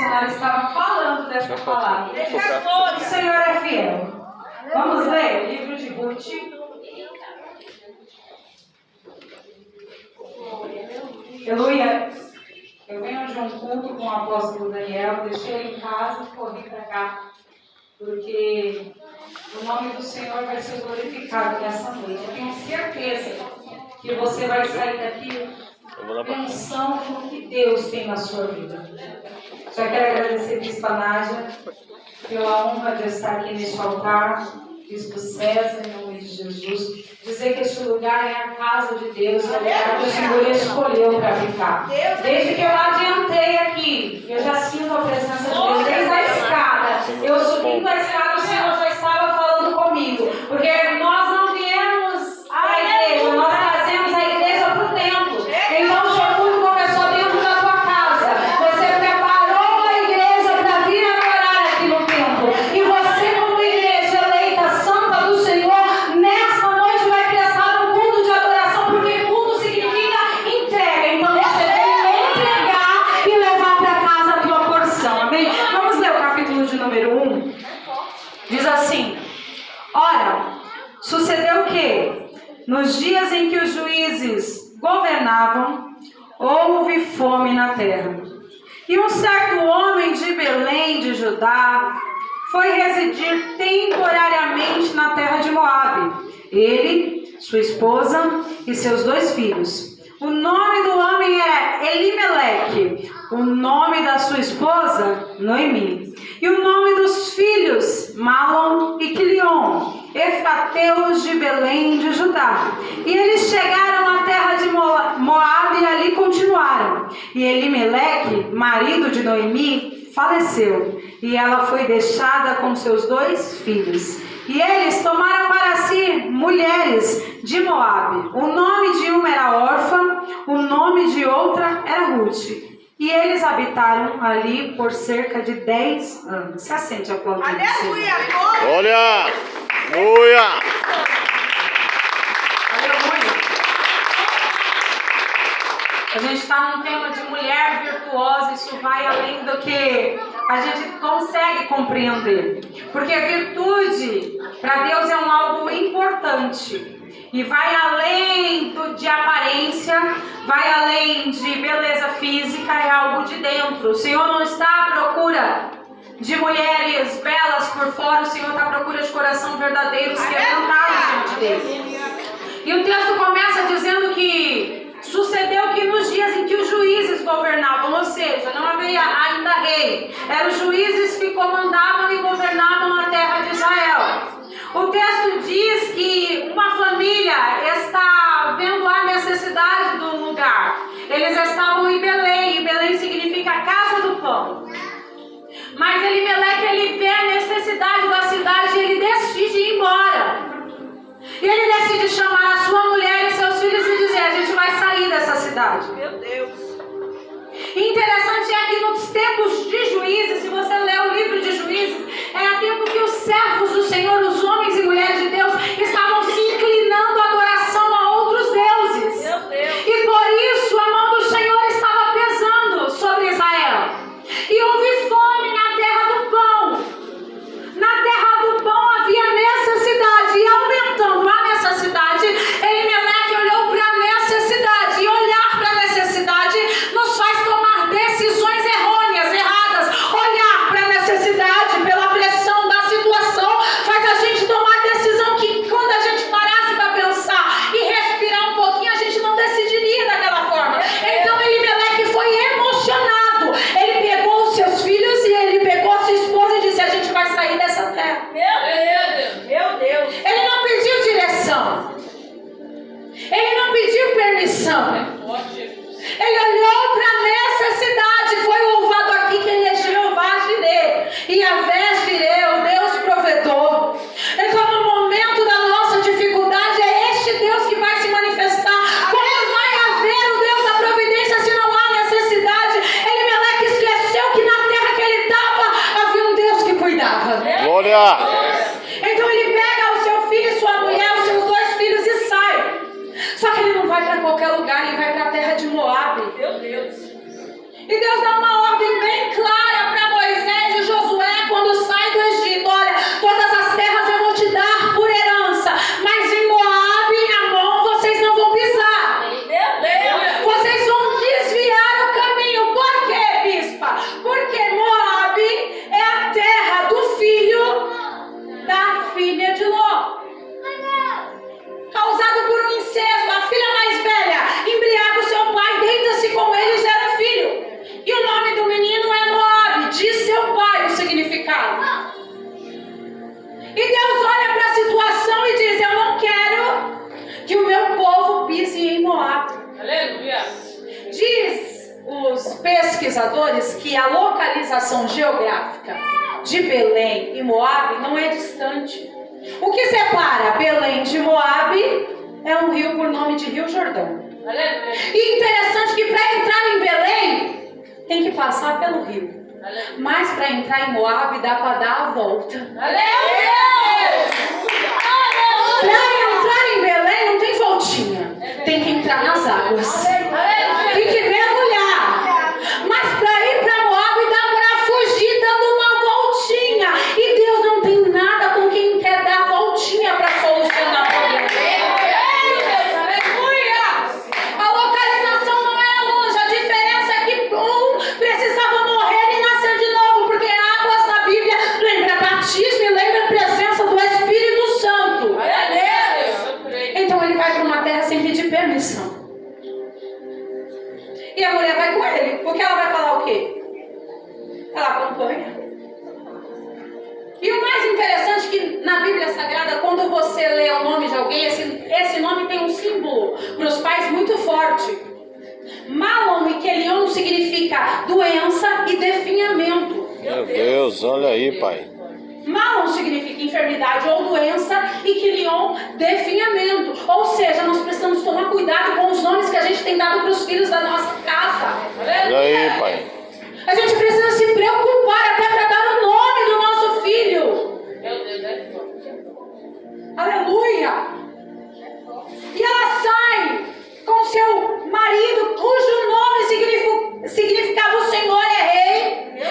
missionária estava falando dessa palavra. O Senhor é fiel. Vamos ler o livro de Ruth. Aleluia. Eu venho de um culto com o apóstolo Daniel, deixei ele em casa e corri para cá, porque o nome do Senhor vai ser glorificado nessa noite. Eu tenho certeza que você vai sair daqui pensando no que Deus tem na sua vida. Já quero agradecer a Bispa Nádia pela honra de estar aqui neste altar, Bispo César, em nome de Jesus. Dizer que este lugar é a casa de Deus, é o lugar que o Senhor escolheu para ficar. Desde que eu adiantei aqui, eu já sinto a presença de Deus. Desde a escada, eu subindo a escada, o Senhor já estava falando comigo. Porque nós não viemos à igreja, nós trazemos a igreja para o templo. Então o seu culto começou dentro da tua casa. Você preparou a igreja para vir adorar aqui no templo. E você, como igreja eleita, santa do Senhor, nesta noite vai prestar um culto de adoração, porque culto significa entrega. Então você deve entregar e levar para casa a tua porção. Amém? Vamos ler o capítulo de número 1. Diz assim: ora, sucedeu que, nos dias em que os juízes governavam, houve fome na terra. E um certo homem de Belém de Judá foi residir temporariamente na terra de Moabe. Ele, sua esposa e seus 2 filhos. O nome do homem era Elimeleque, o nome da sua esposa, Noemi. E o nome dos filhos, Malom e Quilion, efrateus de Belém de Judá. E eles chegaram à terra de Moabe e ali continuaram. E Elimeleque, marido de Noemi, faleceu, e ela foi deixada com seus 2 filhos. E eles tomaram para si mulheres de Moabe. O nome de uma era Orfa, o nome de outra era Ruth. E eles habitaram ali por cerca de 10 anos. Se assente, aplaudindo. Aleluia! Glória! Aleluia! Aleluia! A gente está num tema de mulher virtuosa. Isso vai além do que a gente consegue compreender. Porque virtude, para Deus, é algo importante. E vai além de aparência, vai além de beleza física, é algo de dentro. O Senhor não está à procura de mulheres belas por fora, o Senhor está à procura de coração verdadeiros quebrantados diante dele. E o texto começa dizendo que sucedeu que nos dias em que os juízes governavam, ou seja, não havia ainda rei, eram os juízes que comandavam e governavam a terra de Israel. O texto diz que uma família está vendo a necessidade do lugar. Eles estavam em Belém, e Belém significa casa do pão. Mas Elimeleque, ele vê a necessidade da cidade e ele decide ir embora. E ele decide chamar a sua mulher e seus filhos e dizer: a gente vai sair dessa cidade. Meu Deus! Interessante é que nos tempos de Juízes, se você ler o livro de Juízes, era tempo que os servos do Senhor, os homens e mulheres de Deus, estavam se inclinando à adoração a outros deuses. Meu Deus! E por isso a mão do Senhor estava pesando sobre Israel. E houve fome na terra do pão. Na terra do pão havia necessidade, e aumentando a necessidade, Elimeleque olhou para a necessidade, e olhar para a necessidade nos faz tomar decisões errôneas, erradas. Olhar para a necessidade, pela pressão da situação, faz a gente tomar decisão que, quando a gente parasse para pensar e respirar um pouquinho, a gente não decidiria daquela forma. Então Elimeleque foi emocionado. Ele pegou os seus filhos e ele pegou a sua esposa e disse: a gente vai sair dessa terra. Meu Deus! Ele não pediu direção. Ele não pediu permissão. Ele olhou para a necessidade. Foi louvado aqui que ele é Jeová Jireh, e Yahvé Jireh, o Deus provedor. Então, no momento da nossa dificuldade, é este Deus que vai se manifestar. Como vai haver o Deus da providência se não há necessidade? Elimeleque esqueceu que na terra que ele estava havia um Deus que cuidava. Glória! Então ele pega o seu filho e sua mulher, os seus 2 filhos, e sai. Só que ele não vai para qualquer lugar, ele vai para a terra de Moabe. Meu Deus! E Deus dá uma ordem bem clara para estudiosos que a localização geográfica de Belém e Moabe não é distante. O que separa Belém de Moabe é um rio por nome de Rio Jordão. E interessante que para entrar em Belém tem que passar pelo rio. Mas para entrar em Moabe dá para dar a volta. Para entrar em Belém não tem voltinha. Tem que entrar nas águas. Tem que mergulhar. Mas para ir para Moabe dá para fugir dando uma voltinha. E Deus não tem nada com quem quer dar voltinha para solucionar o problema. A localização não era longe. A diferença é que um precisava morrer e nascer de novo. Porque águas na Bíblia lembra batismo e lembra a presença do Espírito Santo. Então ele vai para uma terra sem pedir permissão. E a mulher vai com ele, porque ela vai falar o quê? Ela acompanha. E o mais interessante é que na Bíblia Sagrada, quando você lê o nome de alguém, esse nome tem um símbolo para os pais muito forte. Malom e Quelion significa doença e definhamento. Meu Deus, olha aí, pai. Malom significa enfermidade ou doença e Quelion, definhamento. Ou seja, nós precisamos tomar cuidado com os nomes que a gente tem dado para os filhos da nossa casa. Olha aí, pai. A gente precisa se preocupar até para dar o nome do nosso filho. Aleluia! E ela sai com seu marido, cujo nome significava o Senhor é Rei,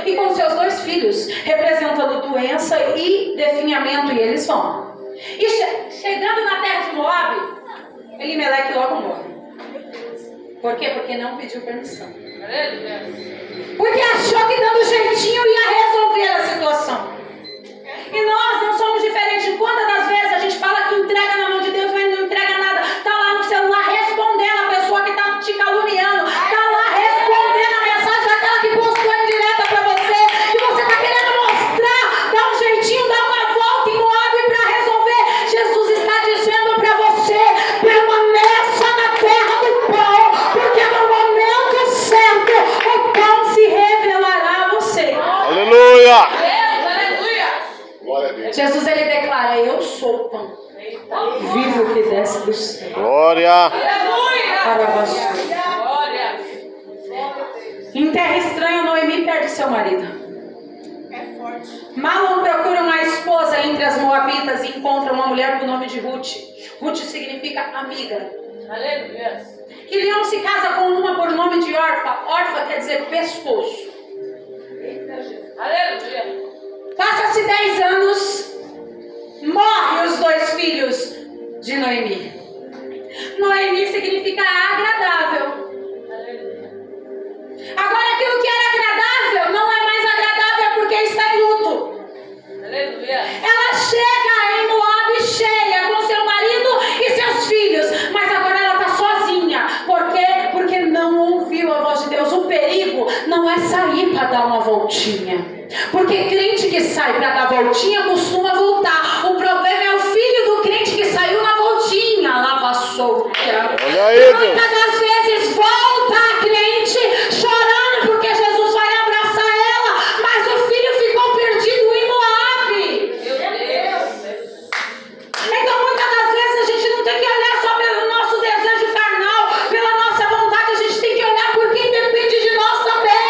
e com seus 2 filhos, representando doença e definhamento, e eles vão. E chegando na terra de Moabe, Elimeleque logo morre. Por quê? Porque não pediu permissão. Porque achou que dando jeitinho ia resolver a situação. E nós não somos diferentes. Quantas das vezes a gente fala que entrega na mão de Deus, mas não entrega nada? Está lá no celular respondendo a pessoa que está te caluniando. Está lá respondendo a mensagem daquela que postou em direta para você. E você está querendo mostrar, dar um jeitinho, dar uma volta em Moabe para resolver. Jesus está dizendo para você: permaneça na terra do pão, porque no momento certo o pão se revelará a você. Aleluia! Jesus, ele declara: eu sou o pão vivo que desce do céu. Glória! Para você. Em terra estranha, Noemi perde seu marido. Malom procura uma esposa entre as moabitas e encontra uma mulher com o nome de Ruth. Ruth significa amiga. Quilion se casa com uma por nome de Orfa. Orfa quer dizer pescoço. Passa-se 10 anos, morre os 2 filhos de Noemi. Noemi significa agradável. Agora aquilo que era agradável não é mais agradável porque está em luto. Ela chega em Moabe cheia com seu marido e seus filhos, mas agora ela está sozinha. Por quê? Porque não ouviu a voz de Deus. O perigo não é sair para dar uma voltinha. Porque crente que sai para dar voltinha costuma voltar. O problema é o filho do crente que saiu na voltinha, lava solta. Olha aí, e Deus. muitas das vezes volta a crente chorando porque Jesus vai abraçar ela, mas o filho ficou perdido em Moabe. Então muitas das vezes a gente não tem que olhar só pelo nosso desejo carnal, pela nossa vontade, a gente tem que olhar por quem depende de nós também.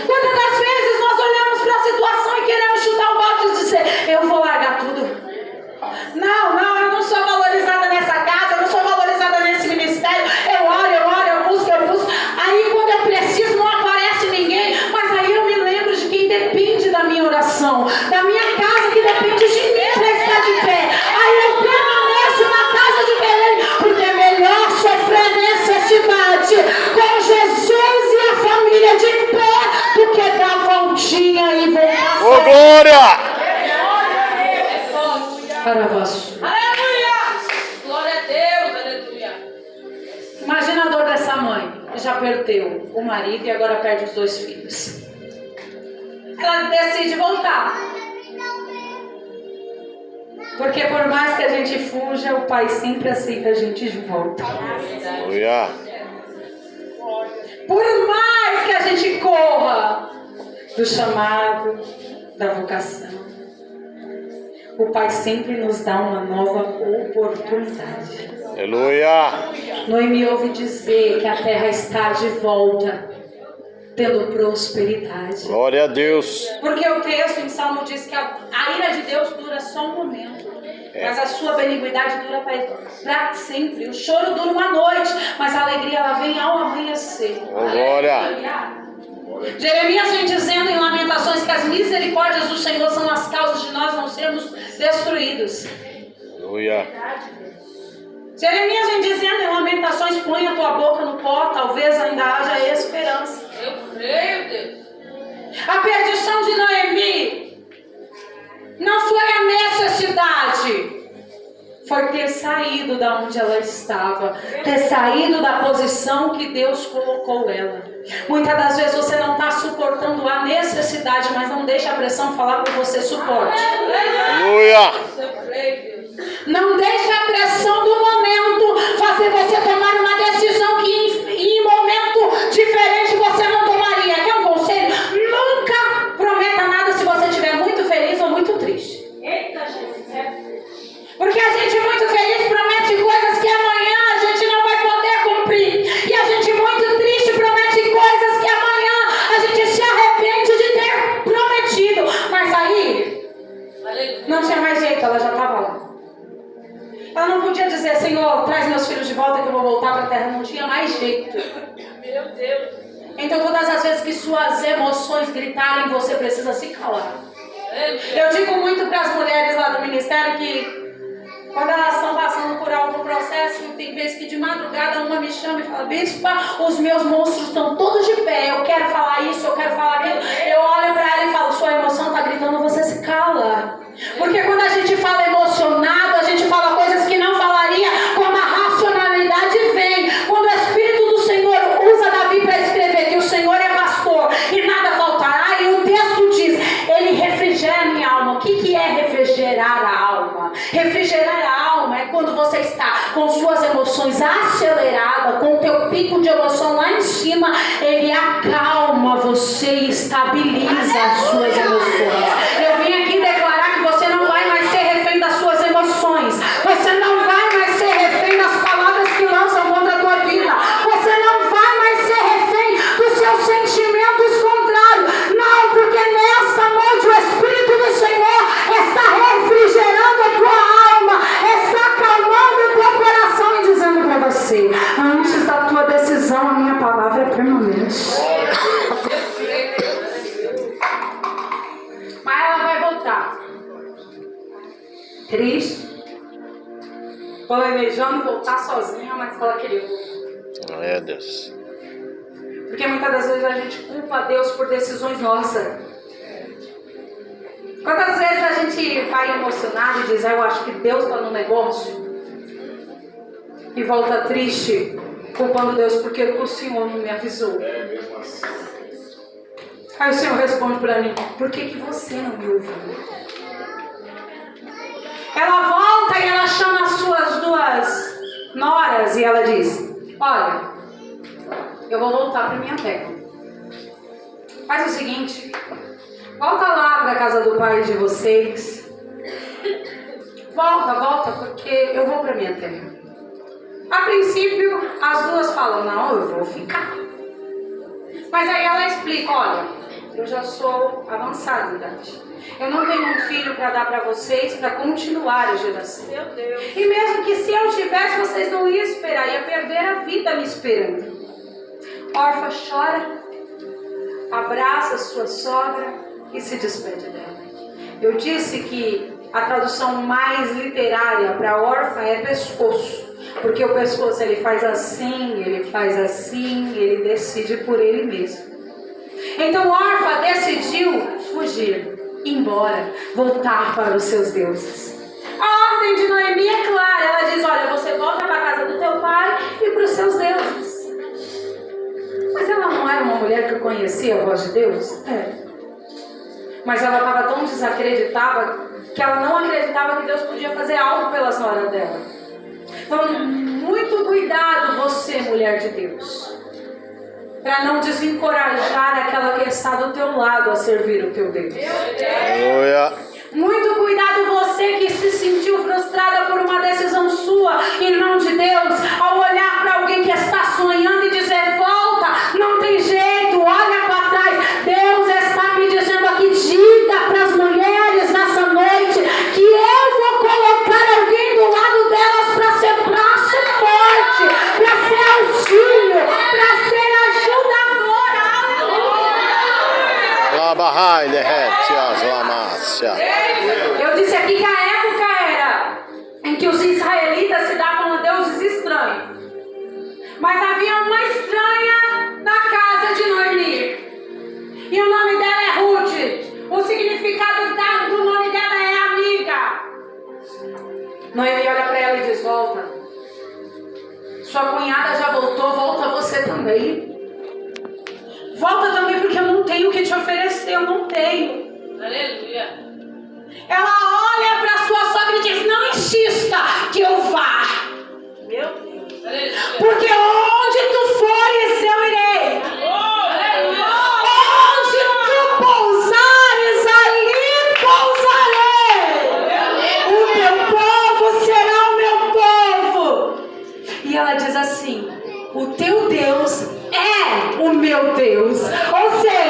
Quantas das vezes nós olhamos para a situação e queremos chutar o balde e dizer: eu vou largar tudo. Não, eu não sou valorizada nessa casa, eu não sou valorizada nesse ministério. Eu oro, eu busco. Aí quando eu preciso não aparece ninguém, mas aí eu me lembro de quem depende da minha oração, da minha casa que depende de mim para estar de pé. Aí eu permaneço na casa de Belém, porque é melhor sofrer necessidade com Jesus e a família de pé do que dar voltinha e voltar. Ô, glória! Para vós. Glória a Deus, aleluia. Imagina a dor dessa mãe, que já perdeu o marido e agora perde os 2 filhos. Ela decide voltar. Porque por mais que a gente fuja, o Pai sempre aceita a gente de volta. Aleluia! Por mais que que a gente corra do chamado, da vocação, o Pai sempre nos dá uma nova oportunidade. Aleluia. Noemi ouve dizer que a terra está de volta, tendo prosperidade. Glória a Deus. Porque o texto em Salmo diz que a ira de Deus dura só um momento, mas a sua benignidade dura para sempre. O choro dura uma noite, mas a alegria ela vem ao amanhecer. Glória. Jeremias vem dizendo em Lamentações que as misericórdias do Senhor são as causas de nós não sermos destruídos. Aleluia. Jeremias vem dizendo em Lamentações: põe a tua boca no pó, talvez ainda haja esperança. Eu creio, Deus. A perdição de Noemi não foi a necessidade, foi ter saído da onde ela estava, ter saído da posição que Deus colocou ela. Muitas das vezes você não está suportando a necessidade, mas não deixa a pressão falar por você, suporte. Aleluia. Eu creio, Deus. Não deixa a pressão do momento fazer você tomar uma decisão que em momento diferente você não tomaria. Quer um conselho? Nunca prometa nada se você estiver muito feliz ou muito triste. Eita, Jesus. Porque a gente muito feliz promete coisas que amanhã a gente não vai poder cumprir. E a gente muito triste promete coisas que amanhã a gente se arrepende de ter prometido. Mas aí não tinha mais jeito, ela já estava lá. Ela não podia dizer: Senhor, traz meus filhos de volta que eu vou voltar para a terra. Não tinha mais jeito. Meu Deus. Então todas as vezes que suas emoções gritarem, você precisa se calar. Eu digo muito para as mulheres lá do ministério que quando elas estão passando por algum processo, tem vezes que de madrugada uma me chama e fala: bispa, os meus monstros estão todos de pé, eu quero falar isso, eu quero falar aquilo. Eu olho para ela e falo: sua emoção está gritando, você se cala. Porque quando a gente fala emocionado, a gente fala coisas que não falaria quando a racionalidade vem. Quando o Espírito do Senhor usa Davi para escrever que o Senhor é pastor e nada faltará, e o texto diz: ele refrigera a minha alma. O que é refrigerar a alma? Refrigerar a alma é quando você está com suas emoções aceleradas, com o teu pico de emoção lá em cima, ele acalma você e estabiliza as suas emoções. Eu vim aqui declarar que você não vai mais ser refém das suas emoções. Você não vai mais ser refém das palavras que lançam contra a tua vida. Você não vai mais ser refém dos seus sentimentos contrários. Não, porque nessa noite o Espírito do Senhor está refrigerando a tua alma, está acalmando o teu coração e dizendo para você: antes da tua decisão, a minha palavra é permanente. Mas ela vai voltar triste, planejando voltar sozinha, mas ela queria voltar. Glória a Deus. Porque muitas das vezes a gente culpa Deus por decisões nossas. Quantas vezes a gente vai emocionado e diz: eu acho que Deus está no negócio, e volta triste, culpando Deus porque o Senhor não me avisou. Aí o Senhor responde para mim: por que você não me ouviu? Ela volta e ela chama as suas duas noras e ela diz: olha, eu vou voltar para minha terra. Faz o seguinte, volta lá para a casa do pai de vocês. Volta, porque eu vou para minha terra. A princípio, as duas falam: não, eu vou ficar. Mas aí ela explica: olha, eu já sou avançada de idade. Eu não tenho um filho para dar para vocês, para continuar a geração. Meu Deus. E mesmo que se eu tivesse, vocês não iam esperar, ia perder a vida me esperando. Orfa chora, abraça sua sogra e se despede dela. Eu disse que a tradução mais literária para órfã é pescoço, porque o pescoço ele faz assim, ele decide por ele mesmo. Então órfã decidiu fugir, ir embora, voltar para os seus deuses. A ordem de Noemi é clara, ela diz: olha, você volta para a casa do teu pai e para os seus deuses. Mas ela não era uma mulher que conhecia a voz de Deus? É. Mas ela estava tão desacreditada que ela não acreditava que Deus podia fazer algo pelas noras dela. Então, muito cuidado você, mulher de Deus. para não desencorajar aquela que está do teu lado a servir o teu Deus. Aleluia. Muito cuidado você que se sentiu frustrada por uma decisão sua, irmão de Deus, ao olhar para alguém que está sonhando e dizer, volta, não tem jeito, olha para trás. Deus está me dizendo aqui, diga para as mulheres nessa noite que eu vou colocar alguém do lado delas para ser braço forte, para ser auxílio, para ser ajudadora. Labahai, derretias, lamácia. Eu disse aqui que a época era em que os israelitas se davam a deuses estranhos. Mas havia uma estranha na casa de Noemi. E o nome dela é Ruth. O significado do nome dela é amiga. Noemi olha para ela e diz, volta. Sua cunhada já voltou, volta você também. Volta também porque eu não tenho o que te oferecer, eu não tenho. Aleluia. Ela olha para sua sogra e diz, não insista que eu vá. Meu Deus. Aleluia. Porque onde tu fores, eu irei. Aleluia. Onde tu pousares, ali pousarei. O teu povo será o meu povo. E ela diz assim, o teu Deus é o meu Deus. Ou seja,